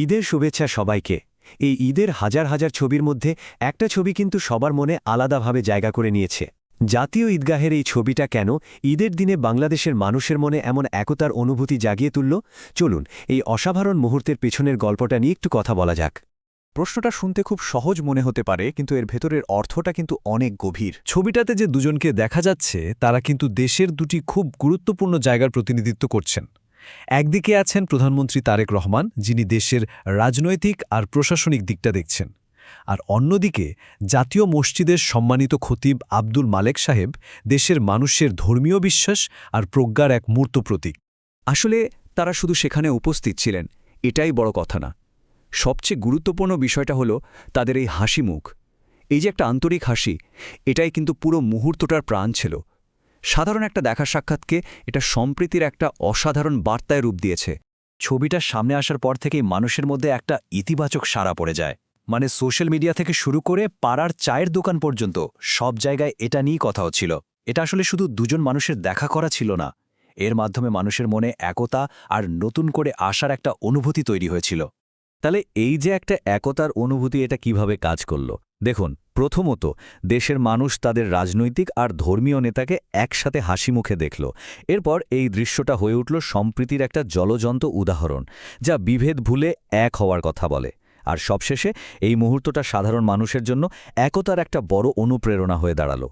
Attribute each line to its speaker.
Speaker 1: ঈদের শুভেচ্ছা সবাইকে। এই ঈদের হাজার হাজার ছবির মধ্যে একটা ছবি কিন্তু সবার মনে আলাদাভাবে জায়গা করে নিয়েছে। জাতীয় ঈদগাহের এই ছবিটা কেন ঈদের দিনে বাংলাদেশের মানুষের মনে এমন একতার অনুভূতি জাগিয়ে তুলল? চলুন এই অসাধারণ মুহূর্তের পেছনের গল্পটা নিয়ে একটু কথা বলা যাক।
Speaker 2: প্রশ্নটা শুনতে খুব সহজ মনে হতে পারে, কিন্তু এর ভেতরের অর্থটা কিন্তু অনেক গভীর।
Speaker 3: ছবিটাতে যে দুজনকে দেখা যাচ্ছে তারা কিন্তু দেশের দুটি খুব গুরুত্বপূর্ণ জায়গার প্রতিনিধিত্ব করছেন। একদিকে আছেন প্রধানমন্ত্রী তারেক রহমান, যিনি দেশের রাজনৈতিক আর প্রশাসনিক দিকটা দেখছেন, আর অন্যদিকে জাতীয় মসজিদের সম্মানিত খতিব আব্দুল মালেক সাহেব, দেশের মানুষের ধর্মীয় বিশ্বাস আর প্রজ্ঞার এক মূর্ত প্রতীক।
Speaker 2: আসলে তারা শুধু সেখানে উপস্থিত ছিলেন, এটাই বড় কথা না। সবচেয়ে গুরুত্বপূর্ণ বিষয়টা হলো তাদের এই হাসি মুখ। এই যে একটা আন্তরিক হাসি, এটাই কিন্তু পুরো মুহূর্তটার প্রাণ ছিল। সাধারণ একটা দেখা সাক্ষাৎকে এটা সম্প্রীতির একটা অসাধারণ বার্তায় রূপ দিয়েছে।
Speaker 1: ছবিটার সামনে আসার পর থেকেই মানুষের মধ্যে একটা ইতিবাচক সাড়া পড়ে যায়। মানে সোশ্যাল মিডিয়া থেকে শুরু করে পাড়ার চায়ের দোকান পর্যন্ত সব জায়গায় এটা নিয়েই কথা হচ্ছিল। এটা আসলে শুধু দুজন মানুষের দেখা করা ছিল না, এর মাধ্যমে মানুষের মনে একতা আর নতুন করে আসার একটা অনুভূতি তৈরি হয়েছিল।
Speaker 4: তাহলে এই যে একটা একতার অনুভূতি, এটা কিভাবে কাজ করল? দেখুন, প্রথমত দেশের মানুষ তাদের রাজনৈতিক আর ধর্মীয় নেতাকে একসাথে হাসি মুখে দেখল। এরপর এই দৃশ্যটা হয়ে উঠল সম্প্রীতির একটা জ্বলজ্বন্ত উদাহরণ, যা বিভেদ ভুলে এক হওয়ার কথা বলে। আর সবশেষে এই মুহূর্তটা সাধারণ মানুষের জন্য একতার একটা বড় অনুপ্রেরণা হয়ে দাঁড়ালো।